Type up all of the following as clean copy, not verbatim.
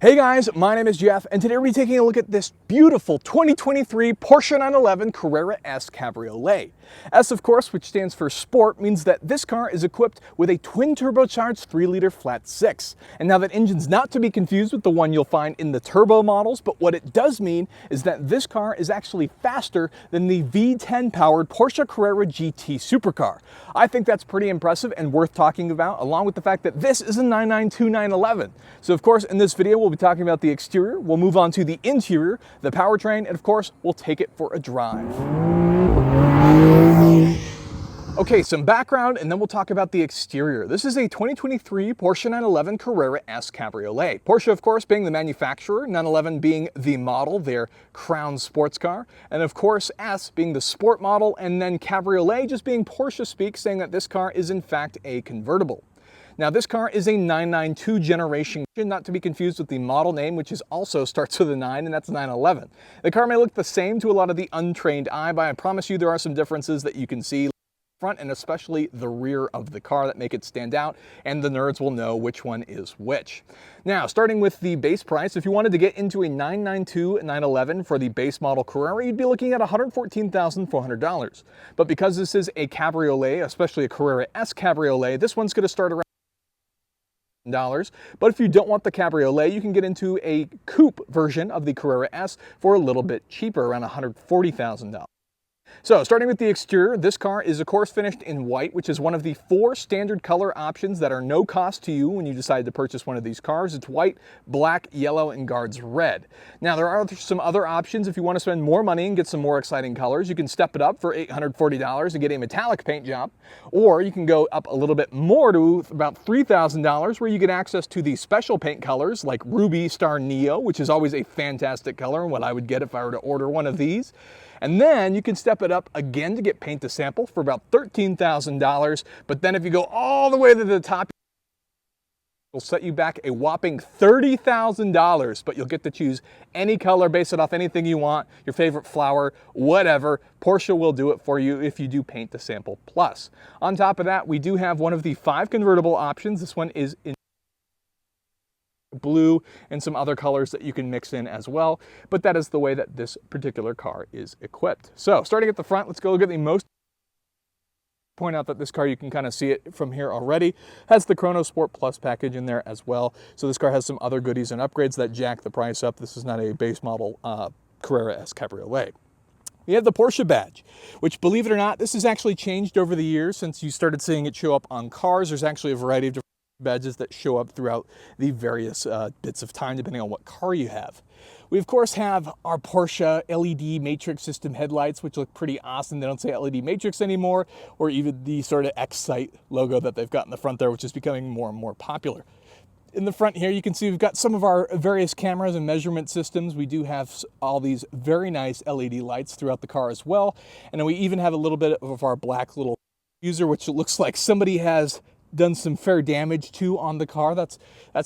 Hey guys, my name is Jeff, and today we're going to be taking a look at this beautiful 2023 Porsche 911 Carrera S Cabriolet. S, of course, which stands for Sport, means that this car is equipped with a twin-turbocharged 3-liter flat 6. And now that engine's not to be confused with the one you'll find in the turbo models, but what it does mean is that this car is actually faster than the V10-powered Porsche Carrera GT Supercar. I think that's pretty impressive and worth talking about, along with the fact that this is a 992 911. So, of course, in this video, we'll be talking about the exterior, we'll move on to the interior, the powertrain, and of course, we'll take it for a drive. Okay, some background, and then we'll talk about the exterior. This is a 2023 Porsche 911 Carrera S Cabriolet. Porsche, of course, being the manufacturer, 911 being the model, their crown sports car, and of course, S being the sport model, and then Cabriolet just being Porsche speak, saying that this car is in fact a convertible. Now, this car is a 992 generation, not to be confused with the model name, which is also starts with a 9, and that's 911. The car may look the same to a lot of the untrained eye, but I promise you there are some differences that you can see front and especially the rear of the car that make it stand out, and the nerds will know which one is which. Now, starting with the base price, if you wanted to get into a 992 911 for the base model Carrera, you'd be looking at $114,400. But because this is a cabriolet, especially a Carrera S Cabriolet, this one's going to start around $1,000. But if you don't want the cabriolet, you can get into a coupe version of the Carrera S for a little bit cheaper, around $140,000. So, starting with the exterior, this car is of course finished in white, which is one of the 4 standard color options that are no cost to you when you decide to purchase one of these cars. It's white, black, yellow, and guards red. Now, there are some other options if you want to spend more money and get some more exciting colors. You can step it up for $840 and get a metallic paint job, or you can go up a little bit more to about $3,000 where you get access to the special paint colors like Ruby Star Neo, which is always a fantastic color and what I would get if I were to order one of these. And then you can step it up again to get paint to sample for about $13,000. But then if you go all the way to the top, it'll set you back a whopping $30,000. But you'll get to choose any color, base it off anything you want, your favorite flower, whatever. Porsche will do it for you if you do paint to sample plus. On top of that, we do have one of the 5 convertible options. This one is in blue and some other colors that you can mix in as well, but that is the way that this particular car is equipped. So, starting at the front, let's go look at the most. Point out that this car, you can kind of see it from here already, has the Chrono Sport Plus package in there as well. So this car has some other goodies and upgrades that jack the price up. This is not a base model Carrera S Cabriolet. We have the Porsche badge, which, believe it or not, this has actually changed over the years since you started seeing it show up on cars. There's actually a variety of different badges that show up throughout the various bits of time depending on what car you have. We of course have our Porsche LED matrix system headlights, which look pretty awesome. They don't say LED matrix anymore, or even the sort of Excite logo that they've got in the front there, which is becoming more and more popular. In the front here, you can see we've got some of our various cameras and measurement systems. We do have all these very nice LED lights throughout the car as well. And then we even have a little bit of our black little user, which looks like somebody has done some fair damage to on the car. That's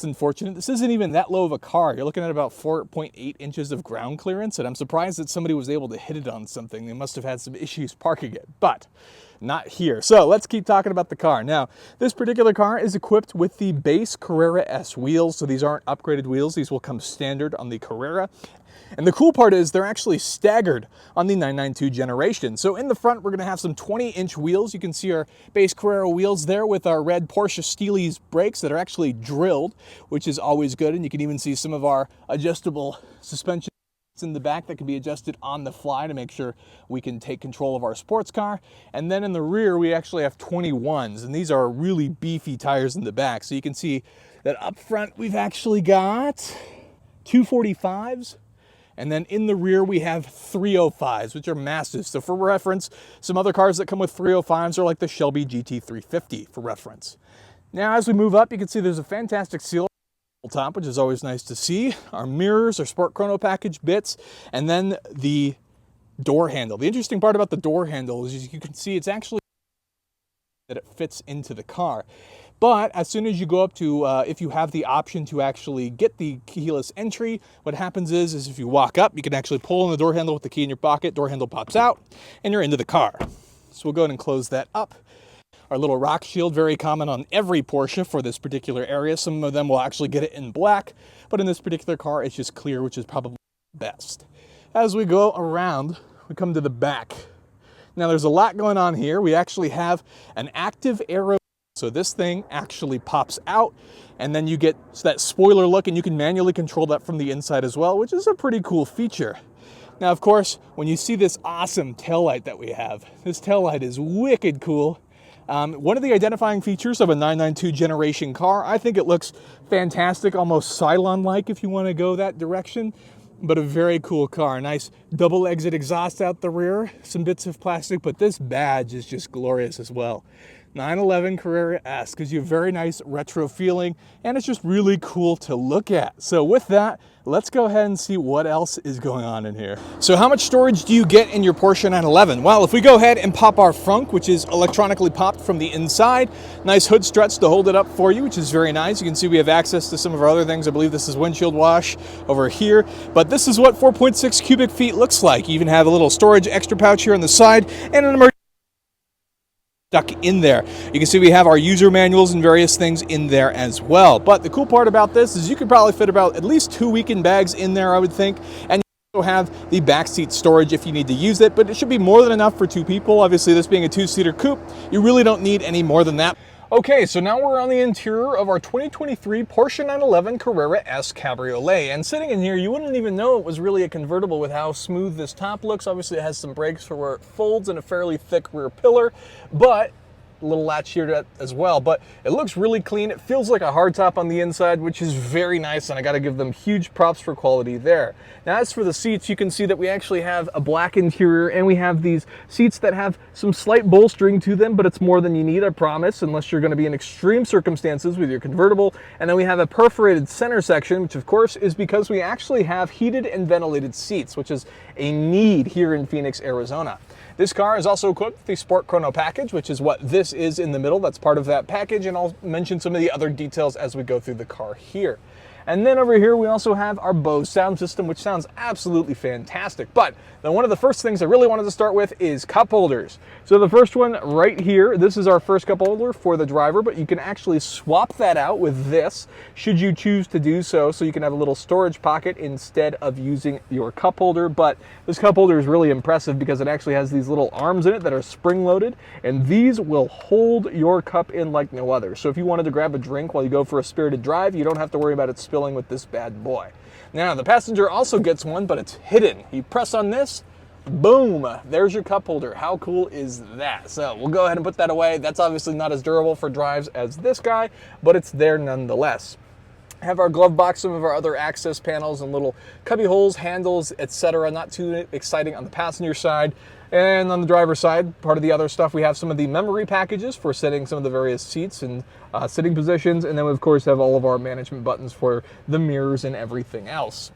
unfortunate. This isn't even that low of a car. You're looking at about 4.8 inches of ground clearance, and I'm surprised that somebody was able to hit it on something. They must have had some issues parking it, but not here. So let's keep talking about the car. Now, this particular car is equipped with the base Carrera S wheels, so these aren't upgraded wheels. These will come standard on the Carrera. And the cool part is they're actually staggered on the 992 generation. So in the front, we're going to have some 20-inch wheels. You can see our base Carrera wheels there with our red Porsche Steely's brakes that are actually drilled, which is always good. And you can even see some of our adjustable suspension in the back that can be adjusted on the fly to make sure we can take control of our sports car. And then in the rear, we actually have 21s, and these are really beefy tires in the back. So you can see that up front, we've actually got 245s. And then in the rear, we have 305s, which are massive. So for reference, some other cars that come with 305s are like the Shelby GT350 for reference. Now, as we move up, you can see there's a fantastic seal top, which is always nice to see. Our mirrors, our Sport Chrono package bits, and then the door handle. The interesting part about the door handle is you can see it's actually that it fits into the car. But as soon as you go up to, if you have the option to actually get the keyless entry, what happens is if you walk up, you can actually pull on the door handle with the key in your pocket, door handle pops out, and you're into the car. So we'll go ahead and close that up. our little rock shield, very common on every Porsche for this particular area. Some of them will actually get it in black, but in this particular car, it's just clear, which is probably best. As we go around, we come to the back. Now there's a lot going on here. We actually have an active aero. So this thing actually pops out, and then you get that spoiler look, and you can manually control that from the inside as well, which is a pretty cool feature. Now, of course, when you see this awesome taillight that we have, this taillight is wicked cool. One of the identifying features of a 992 generation car, I think it looks fantastic, almost Cylon-like if you want to go that direction, but a very cool car. Nice double exit exhaust out the rear, some bits of plastic, but this badge is just glorious as well. 911 Carrera S gives you a very nice retro feeling, and it's just really cool to look at. So with that, let's go ahead and see what else is going on in here. So how much storage do you get in your Porsche 911? Well, if we go ahead and pop our frunk, which is electronically popped from the inside, nice hood struts to hold it up for you, which is very nice. You can see we have access to some of our other things. I believe this is windshield wash over here, but this is what 4.6 cubic feet looks like. You even have a little storage extra pouch here on the side and an emergency stuck in there. You can see we have our user manuals and various things in there as well. But the cool part about this is you could probably fit about at least 2 weekend bags in there, I would think. And you also have the backseat storage if you need to use it, but it should be more than enough for 2 people. Obviously, this being a 2-seater coupe, you really don't need any more than that. Okay, so now we're on the interior of our 2023 Porsche 911 Carrera S Cabriolet, and sitting in here, you wouldn't even know it was really a convertible with how smooth this top looks. Obviously, it has some brakes for where it folds and a fairly thick rear pillar, but a little latch here as well, but it looks really clean. It feels like a hardtop on the inside, which is very nice, and I got to give them huge props for quality there. Now, as for the seats, you can see that we actually have a black interior, and we have these seats that have some slight bolstering to them, but it's more than you need, I promise, unless you're going to be in extreme circumstances with your convertible. And then we have a perforated center section, which of course is because we actually have heated and ventilated seats, which is a need here in Phoenix, Arizona. This car is also equipped with the Sport Chrono package, which is what this is in the middle. That's part of that package, and I'll mention some of the other details as we go through the car here. And then over here, we also have our Bose sound system, which sounds absolutely fantastic. But then one of the first things I really wanted to start with is cup holders. So the first one right here, this is our first cup holder for the driver, but you can actually swap that out with this, should you choose to do so. So you can have a little storage pocket instead of using your cup holder. But this cup holder is really impressive because it actually has these little arms in it that are spring-loaded, and these will hold your cup in like no other. So if you wanted to grab a drink while you go for a spirited drive, you don't have to worry about it spilling with this bad boy. Now, the passenger also gets one, but it's hidden. You press on this, boom, there's your cup holder. How cool is that? So we'll go ahead and put that away. That's obviously not as durable for drives as this guy, but it's there nonetheless. Have our glove box, some of our other access panels and little cubby holes, handles, etc. Not too exciting on the passenger side. And on the driver's side, part of the other stuff, we have some of the memory packages for setting some of the various seats and sitting positions. And then we, of course, have all of our management buttons for the mirrors and everything else.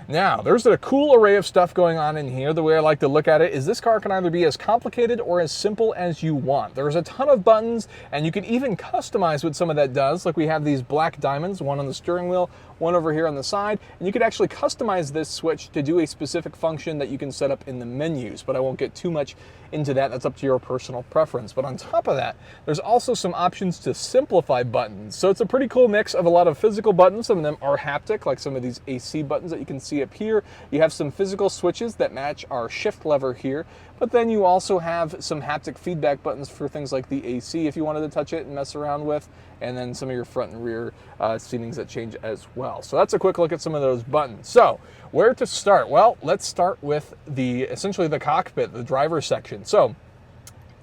Now, there's a cool array of stuff going on in here. The way I like to look at it is this car can either be as complicated or as simple as you want. There's a ton of buttons, and you can even customize what some of that does. Like we have these black diamonds, one on the steering wheel, one over here on the side, and you could actually customize this switch to do a specific function that you can set up in the menus, but I won't get too much into that. That's up to your personal preference. But on top of that, there's also some options to simplify buttons. So it's a pretty cool mix of a lot of physical buttons. Some of them are haptic, like some of these AC buttons that you can see up here. You have some physical switches that match our shift lever here, but then you also have some haptic feedback buttons for things like the AC if you wanted to touch it and mess around with, and then some of your front and rear seatings that change as well. So that's a quick look at some of those buttons. So where to start? Well, let's start with essentially the cockpit, the driver's section. So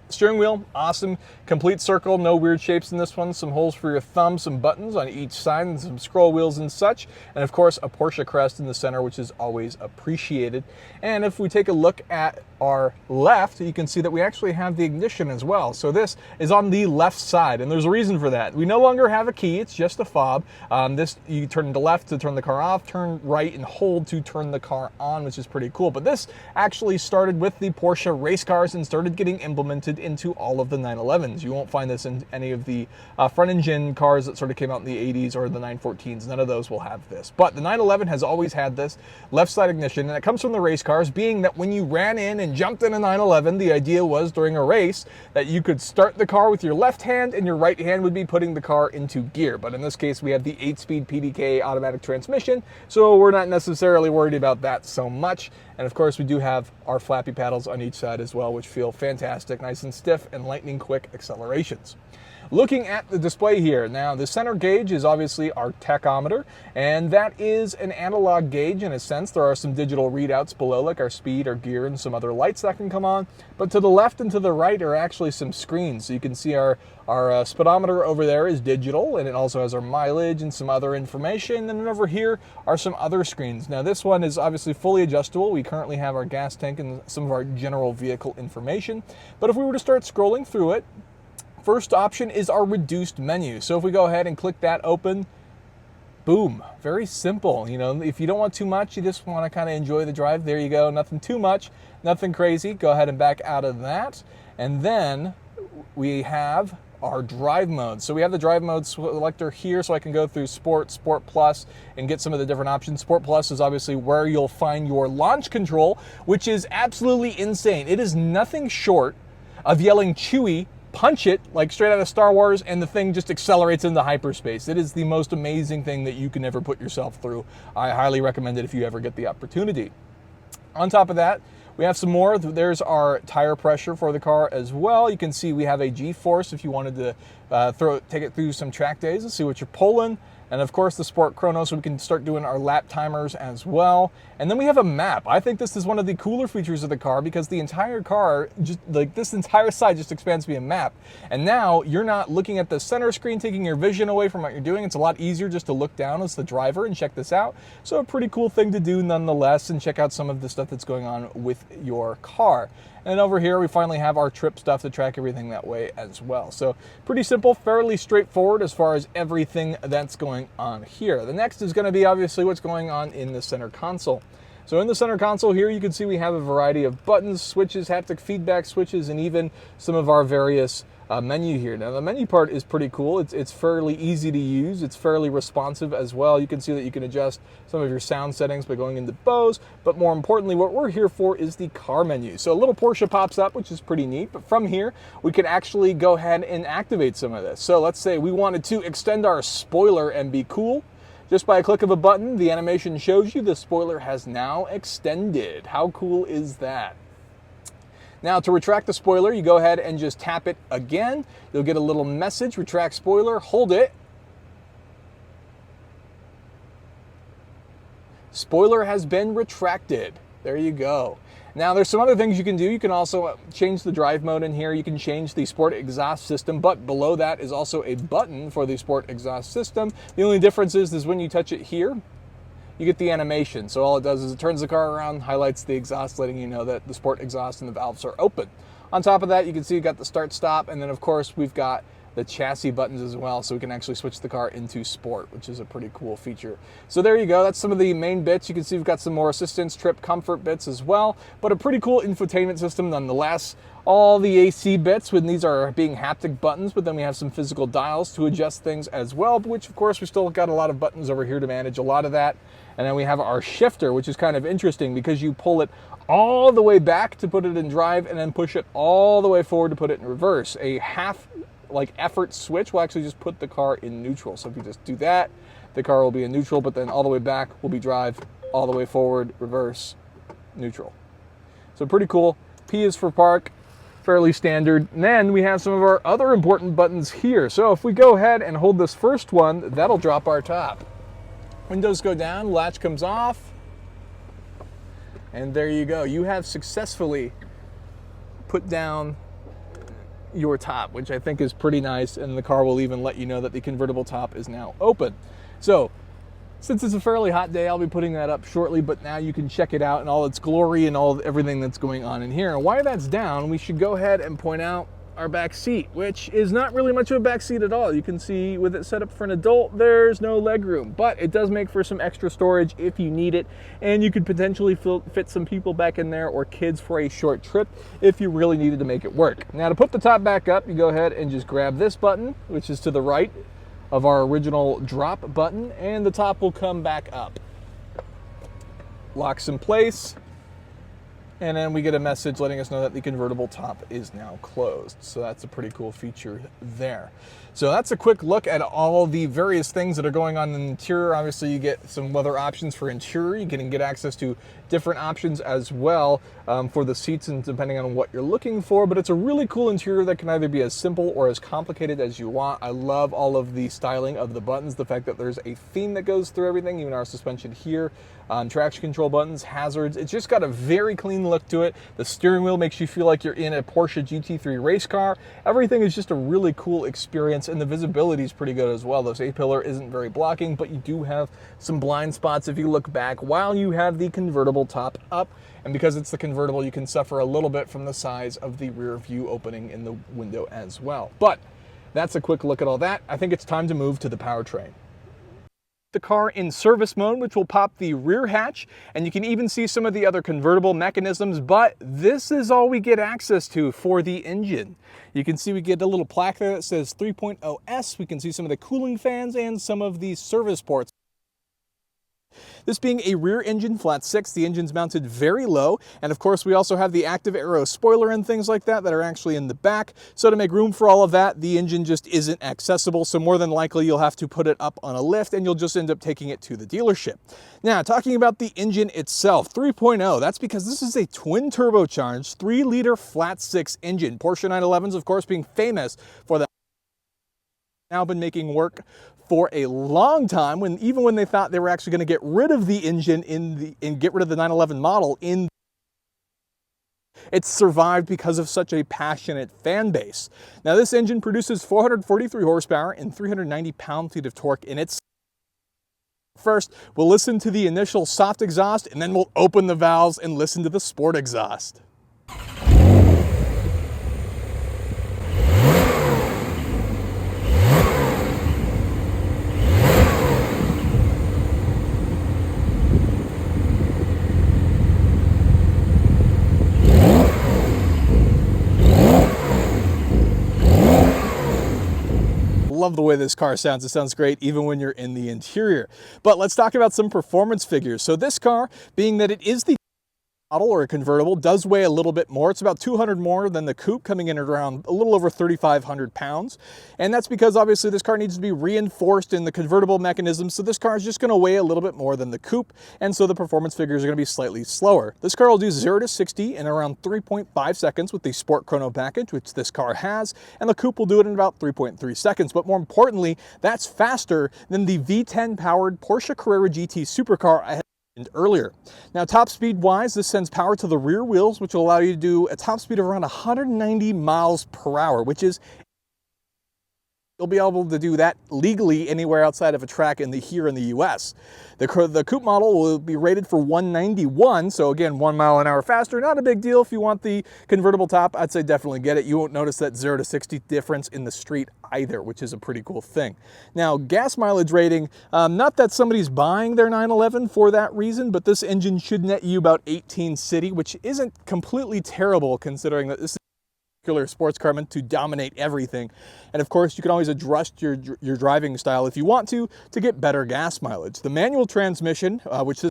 steering wheel, awesome, complete circle, no weird shapes in this one, some holes for your thumb, some buttons on each side, and some scroll wheels and such, and of course a Porsche crest in the center, which is always appreciated. And if we take a look at our left, you can see that we actually have the ignition as well. So this is on the left side, and there's a reason for that. We no longer have a key, it's just a fob. This, you turn to left to turn the car off, turn right and hold to turn the car on, which is pretty cool. But this actually started with the Porsche race cars and started getting implemented into all of the 911s. You won't find this in any of the front engine cars that sort of came out in the 80s or the 914s. None of those will have this. But the 911 has always had this left side ignition, and it comes from the race cars, being that when you ran in and jumped in a 911, the idea was during a race that you could start the car with your left hand and your right hand would be putting the car into gear. But in this case, we have the 8-speed PDK automatic transmission, so we're not necessarily worried about that so much. And of course, we do have our flappy paddles on each side as well, which feel fantastic, nice and stiff, and lightning quick accelerations. Looking at the display here, now the center gauge is obviously our tachometer, and that is an analog gauge in a sense. There are some digital readouts below, like our speed, our gear, and some other lights that can come on. But to the left and to the right are actually some screens. So you can see our speedometer over there is digital, and it also has our mileage and some other information. And then over here are some other screens. Now this one is obviously fully adjustable. We currently have our gas tank and some of our general vehicle information. But if we were to start scrolling through it, first option is our reduced menu. So if we go ahead and click that open, boom, very simple. You know, if you don't want too much, you just want to kind of enjoy the drive, there you go. Nothing too much, nothing crazy. Go ahead and back out of that. And then we have our drive mode. So we have the drive mode selector here, so I can go through Sport, Sport Plus, and get some of the different options. Sport Plus is obviously where you'll find your launch control, which is absolutely insane. It is nothing short of yelling Chewie, punch it, like straight out of Star Wars, and the thing just accelerates into hyperspace. It is the most amazing thing that you can ever put yourself through. I highly recommend it if you ever get the opportunity. On top of that, we have some more. There's our tire pressure for the car as well. You can see we have a G-force if you wanted to take it through some track days and see what you're pulling. And of course the Sport Chrono, so we can start doing our lap timers as well. And then we have a map. I think this is one of the cooler features of the car because the entire car, just like this entire side just expands to be a map. And now you're not looking at the center screen, taking your vision away from what you're doing. It's a lot easier just to look down as the driver and check this out. So a pretty cool thing to do nonetheless, and check out some of the stuff that's going on with your car. And over here, we finally have our trip stuff to track everything that way as well. So pretty simple, fairly straightforward as far as everything that's going on here. The next is going to be obviously what's going on in the center console. So in the center console here, you can see we have a variety of buttons, switches, haptic feedback switches, and even some of our various menu here. Now the menu part is pretty cool. It's fairly easy to use. It's fairly responsive as well. You can see that you can adjust some of your sound settings by going into Bose, but more importantly, what we're here for is the car menu. So a little Porsche pops up, which is pretty neat, but from here, we can actually go ahead and activate some of this. So let's say we wanted to extend our spoiler and be cool. Just by a click of a button, the animation shows you the spoiler has now extended. How cool is that? Now to retract the spoiler, you go ahead and just tap it again. You'll get a little message, retract spoiler, hold it. Spoiler has been retracted. There you go. Now there's some other things you can do. You can also change the drive mode in here. You can change the sport exhaust system, but below that is also a button for the sport exhaust system. The only difference is when you touch it here, you get the animation. So all it does is it turns the car around, highlights the exhaust, letting you know that the sport exhaust and the valves are open. On top of that, you can see you got the start stop, and then of course we've got the chassis buttons as well, so we can actually switch the car into sport, which is a pretty cool feature. So there you go, that's some of the main bits. You can see we've got some more assistance, trip comfort bits as well, but a pretty cool infotainment system nonetheless. All the AC bits, when these are being haptic buttons, but then we have some physical dials to adjust things as well, which of course we still got a lot of buttons over here to manage a lot of that. And then we have our shifter, which is kind of interesting because you pull it all the way back to put it in drive and then push it all the way forward to put it in reverse. A half effort switch will actually just put the car in neutral. So if you just do that, the car will be in neutral, but then all the way back will be drive, all the way forward, reverse, neutral. So pretty cool. P is for park, fairly standard. And then we have some of our other important buttons here. So if we go ahead and hold this first one, that'll drop our top. Windows go down, latch comes off, and there you go. You have successfully put down your top, which I think is pretty nice, and the car will even let you know that the convertible top is now open. So since it's a fairly hot day, I'll be putting that up shortly, but now you can check it out in all its glory and everything that's going on in here. And while that's down, we should go ahead and point out our back seat, which is not really much of a back seat at all. You can see with it set up for an adult, there's no leg room, but it does make for some extra storage if you need it, and you could potentially fit some people back in there or kids for a short trip if you really needed to make it work. Now, to put the top back up, you go ahead and just grab this button, which is to the right of our original drop button, and the top will come back up. Locks in place. And then we get a message letting us know that the convertible top is now closed. So that's a pretty cool feature there. So that's a quick look at all the various things that are going on in the interior. Obviously, you get some leather options for interior. You can get access to different options as well for the seats, and depending on what you're looking for. But it's a really cool interior that can either be as simple or as complicated as you want. I love all of the styling of the buttons, the fact that there's a theme that goes through everything, even our suspension here, traction control buttons, hazards. It's just got a very clean look to it. The steering wheel makes you feel like you're in a Porsche GT3 race car. Everything is just a really cool experience, and the visibility is pretty good as well. This A-pillar isn't very blocking, but you do have some blind spots if you look back while you have the convertible top up. And because it's the convertible, you can suffer a little bit from the size of the rear view opening in the window as well. But that's a quick look at all that. I think it's time to move to the powertrain. The car in service mode, which will pop the rear hatch, and you can even see some of the other convertible mechanisms, but this is all we get access to for the engine. You can see we get a little plaque there that says 3.0S. We can see some of the cooling fans and some of the service ports. This being a rear engine flat six, the engine's mounted very low, and of course we also have the active aero spoiler and things like that are actually in the back. So to make room for all of that, the engine just isn't accessible, so more than likely you'll have to put it up on a lift and you'll just end up taking it to the dealership. Now, talking about the engine itself, 3.0, that's because this is a twin-turbocharged 3-liter flat six engine. Porsche 911s, of course, being famous for that. Now been making work for a long time, even when they thought they were actually going to get rid of the engine and get rid of the 911 model it's survived because of such a passionate fan base. Now, this engine produces 443 horsepower and 390 pound-feet of torque in its. First, we'll listen to the initial soft exhaust, and then we'll open the valves and listen to the sport exhaust. Love the way this car sounds. It sounds great even when you're in the interior. But let's talk about some performance figures. So this car, being that it is the model or a convertible, does weigh a little bit more. It's about 200 more than the coupe, coming in at around a little over 3,500 pounds. And that's because obviously this car needs to be reinforced in the convertible mechanism. So this car is just going to weigh a little bit more than the coupe. And so the performance figures are going to be slightly slower. This car will do 0 to 60 in around 3.5 seconds with the Sport Chrono package, which this car has. And the coupe will do it in about 3.3 seconds. But more importantly, that's faster than the V10 powered Porsche Carrera GT Supercar I had earlier. Now, top speed wise, this sends power to the rear wheels, which will allow you to do a top speed of around 190 miles per hour, which is, you'll be able to do that legally anywhere outside of a track here in the US. The coupe model will be rated for 191, so again, 1 mile an hour faster. Not a big deal. If you want the convertible top, I'd say definitely get it. You won't notice that 0 to 60 difference in the street either, which is a pretty cool thing. Now, gas mileage rating, not that somebody's buying their 911 for that reason, but this engine should net you about 18 city, which isn't completely terrible considering that this is sports car meant to dominate everything. And of course, you can always adjust your driving style if you want to get better gas mileage. The manual transmission, which is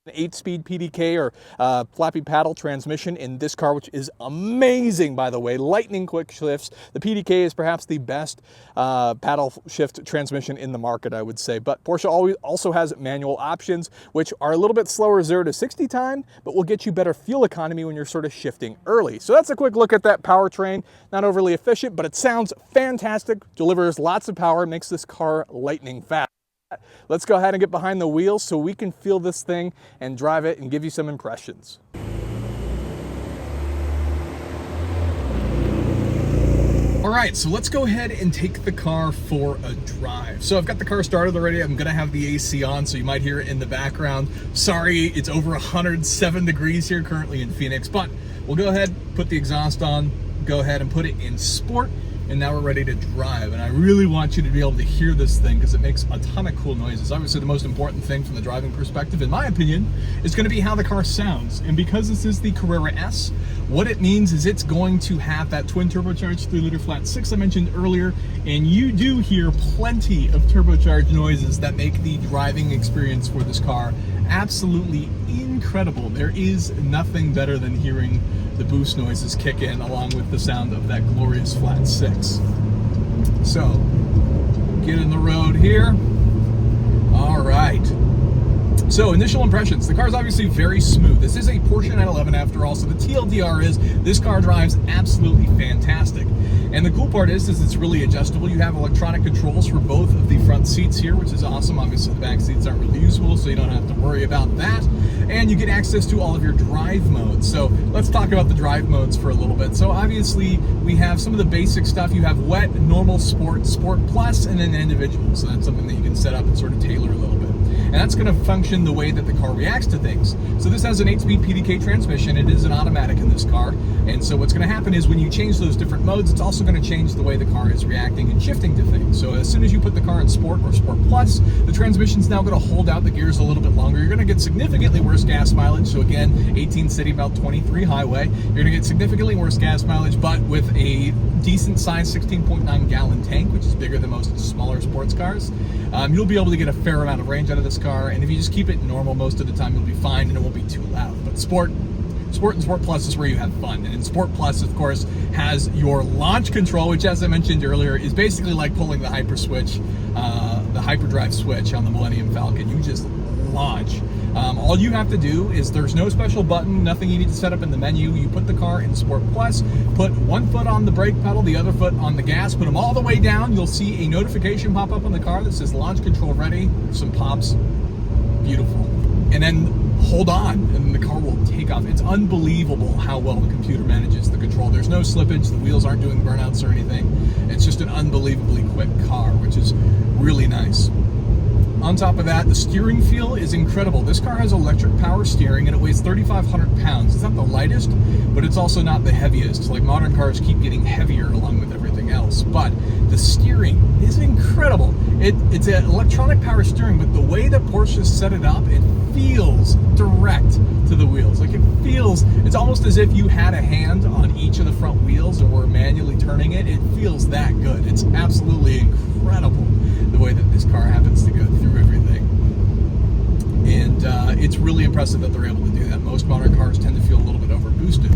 an 8-speed PDK or flappy paddle transmission in this car, which is amazing, by the way. Lightning quick shifts. The PDK is perhaps the best paddle shift transmission in the market, I would say. But Porsche also has manual options, which are a little bit slower 0 to 60 time, but will get you better fuel economy when you're sort of shifting early. So that's a quick look at that powertrain. Not overly efficient, but it sounds fantastic, delivers lots of power, makes this car lightning fast. Let's go ahead and get behind the wheel so we can feel this thing and drive it and give you some impressions. All right, so let's go ahead and take the car for a drive. So I've got the car started already. I'm gonna have the AC on, so you might hear it in the background. Sorry, it's over 107 degrees here currently in Phoenix, but we'll go ahead, put the exhaust on, go ahead and put it in sport, and now we're ready to drive. And I really want you to be able to hear this thing because it makes a ton of cool noises. Obviously, the most important thing from the driving perspective, in my opinion, is going to be how the car sounds. And because this is the Carrera S, what it means is it's going to have that twin turbocharged 3-liter flat 6 I mentioned earlier, and you do hear plenty of turbocharged noises that make the driving experience for this car absolutely incredible. There is nothing better than hearing the boost noises kick in along with the sound of that glorious flat 6. So, get in the road here. All right. So, initial impressions. The car is obviously very smooth. This is a Porsche 911 after all, so the TLDR is this car drives absolutely fantastic. And the cool part is it's really adjustable. You have electronic controls for both of the front seats here, which is awesome. Obviously, the back seats aren't really usable, so you don't have to worry about that. And you get access to all of your drive modes. So let's talk about the drive modes for a little bit. So obviously, we have some of the basic stuff. You have wet, normal, sport, sport plus, and then individual. So that's something that you can set up and sort of tailor a little bit. And that's going to function the way that the car reacts to things. So this has an 8-speed PDK transmission. It is an automatic in this car. And so what's going to happen is when you change those different modes, it's also going to change the way the car is reacting and shifting to things. So as soon as you put the car in Sport or Sport Plus, the transmission's now going to hold out the gears a little bit longer. You're going to get significantly worse gas mileage. So again, 18 city, about 23 highway. You're going to get significantly worse gas mileage, but with a decent sized 16.9 gallon tank, which is bigger than most smaller sports cars, you'll be able to get a fair amount of range out of this car. And if you just keep it normal most of the time, you'll be fine and it won't be too loud. But Sport and Sport Plus is where you have fun. And in Sport Plus, of course, has your launch control, which, as I mentioned earlier, is basically like pulling the hyper switch, the hyperdrive switch on the Millennium Falcon. You just launch. All you have to do is, there's no special button, nothing you need to set up in the menu. You put the car in Sport Plus, put one foot on the brake pedal, the other foot on the gas, put them all the way down. You'll see a notification pop up on the car that says launch control ready. Some pops. Beautiful. And then hold on and the car will take off. It's unbelievable how well the computer manages the control. There's no slippage, the wheels aren't doing burnouts or anything. It's just an unbelievably quick car, which is really nice. On top of that, the steering feel is incredible. This car has electric power steering and it weighs 3,500 pounds. It's not the lightest, but it's also not the heaviest. Like, modern cars keep getting heavier along with everything else. But the steering is incredible. It's an electronic power steering, but the way that Porsche set it up, it feels direct to the wheels. Like, it feels, it's almost as if you had a hand on each of the front wheels and were manually turning it. It feels that good. It's absolutely incredible the way that this car happens to go through everything. And it's really impressive that they're able to do that. Most modern cars tend to feel a little bit over boosted.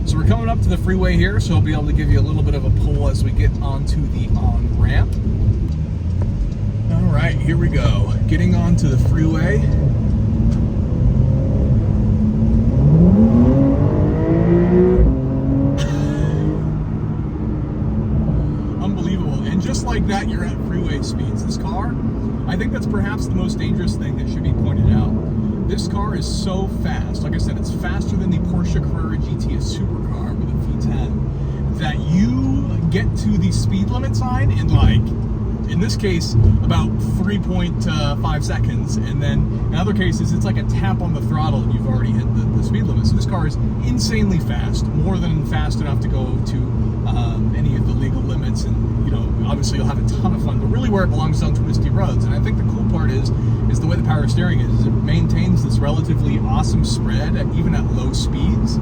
So we're coming up to the freeway here, so I'll be able to give you a little bit of a pull as we get onto the on-ramp. All right, here we go. Getting onto the freeway. Unbelievable. And just like that, you're at freeway speeds. This car, I think that's perhaps the most dangerous thing that should be pointed out. This car is so fast. Like I said, it's faster than the Porsche Carrera GT Supercar with a V10, that you get to the speed limit sign in, like, in this case, about 3.5 seconds, and then in other cases, it's like a tap on the throttle and you've already hit the speed limit. So this car is insanely fast, more than fast enough to go to any of the legal limits, and, you know, obviously you'll have a ton of fun, but really where it belongs is on twisty roads. And I think the cool part is the way the power steering is it maintains this relatively awesome spread, even at low speeds,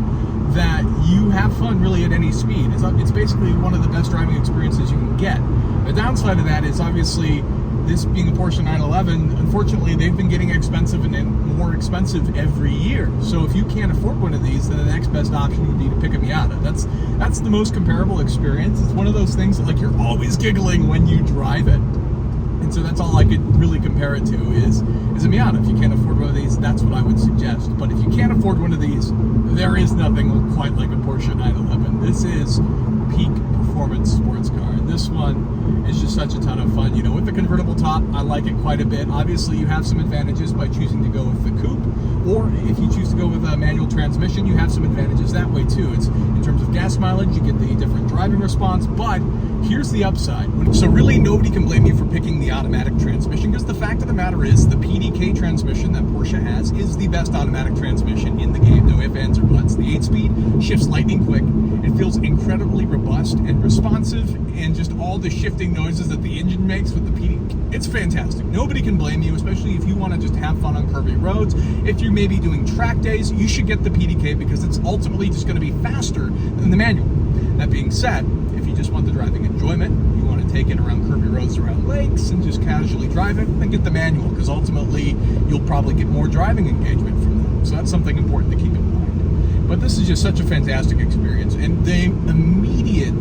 that you have fun really at any speed. It's basically one of the best driving experiences you can get. The downside of that is obviously this being a Porsche 911, unfortunately they've been getting expensive and more expensive every year. So if you can't afford one of these, then the next best option would be to pick a Miata. That's the most comparable experience. It's one of those things that, like, you're always giggling when you drive it. And so that's all I could really compare it to is a Miata. If you can't afford one of these, that's what I would suggest. But if you can't afford one of these, there is nothing quite like a Porsche 911. This is peak performance sports car. This one is just such a ton of fun. You know, with the convertible top, I like it quite a bit. Obviously, you have some advantages by choosing to go with the coupe, or if you choose to go with a manual transmission, you have some advantages that way too. It's in terms of gas mileage, you get the different driving response, but here's the upside. So really nobody can blame you for picking the automatic transmission, because the fact of the matter is the PDK transmission that Porsche has is the best automatic transmission in the game. No ifs, ands, or buts. The 8-speed shifts lightning quick. It feels incredibly robust and responsive, and just all the shifting noises that the engine makes with the PDK, it's fantastic. Nobody can blame you, especially if you want to just have fun on curvy roads. If you're maybe doing track days, you should get the PDK because it's ultimately just going to be faster than the manual. That being said, if you just want the driving enjoyment, you want to take it around curvy roads around lakes and just casually drive it, then get the manual, because ultimately you'll probably get more driving engagement from them. So that's something important to keep in mind. But this is just such a fantastic experience, and the immediate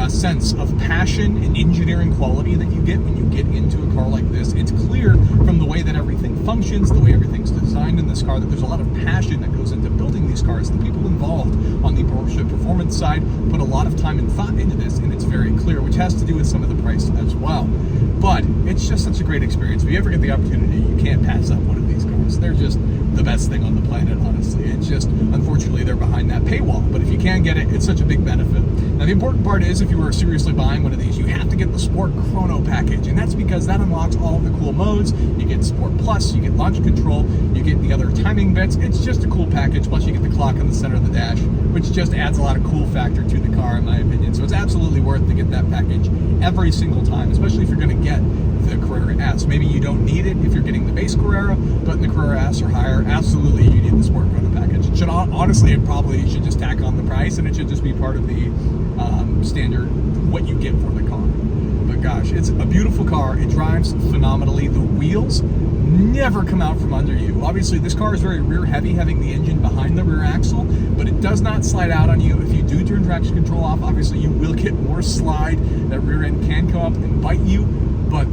sense of passion and engineering quality that you get when you get into a car like this, it's clear from the way that everything functions, the way everything's designed in this car, that there's a lot of passion that goes into building these cars. The people involved on the Porsche performance side put a lot of time and thought into this, and it's very clear, which has to do with some of the price as well. But it's just such a great experience. If you ever get the opportunity, you can't pass up one of these cars. They're just the best thing on the planet, honestly. It's just, unfortunately, they're behind that paywall. But if you can get it, it's such a big benefit. Now, the important part is, if you were seriously buying one of these, you have to get the Sport Chrono package. And that's because that unlocks all of the cool modes. You get Sport Plus, you get launch control, you get the other timing bits. It's just a cool package. Plus, you get the clock in the center of the dash, which just adds a lot of cool factor to the car, in my opinion. So it's absolutely worth to get that package every single time, especially if you're going to get the Carrera S. Maybe you don't need it if you're getting the base Carrera, but in the Carrera S or higher, absolutely you need the Sport Chrono package. It should, honestly, it probably should just tack on the price, and it should just be part of the standard, what you get for the car. But gosh, it's a beautiful car. It drives phenomenally. The wheels never come out from under you. Obviously, this car is very rear heavy, having the engine behind the rear axle, but it does not slide out on you. If you do turn traction control off, obviously you will get more slide. That rear end can come up and bite you, but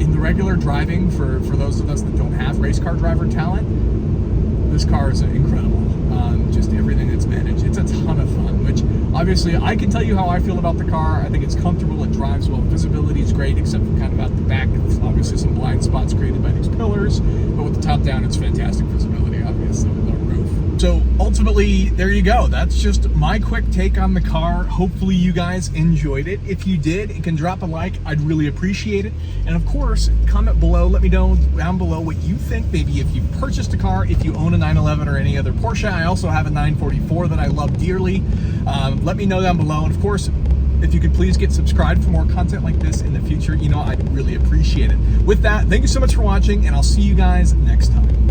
in the regular driving, for those of us that don't have race car driver talent, this car is incredible. Just everything that's managed. It's a ton of fun, which obviously I can tell you how I feel about the car. I think it's comfortable, it drives well, visibility is great, except for kind of out the back. There's obviously some blind spots created by these pillars, but with the top down, it's fantastic visibility, obviously, with the roof. So ultimately, there you go. That's just my quick take on the car. Hopefully you guys enjoyed it. If you did, you can drop a like. I'd really appreciate it. And of course, comment below. Let me know down below what you think. Maybe if you've purchased a car, if you own a 911 or any other Porsche. I also have a 944 that I love dearly. Let me know down below. And of course, if you could please get subscribed for more content like this in the future, I'd really appreciate it. With that, thank you so much for watching, and I'll see you guys next time.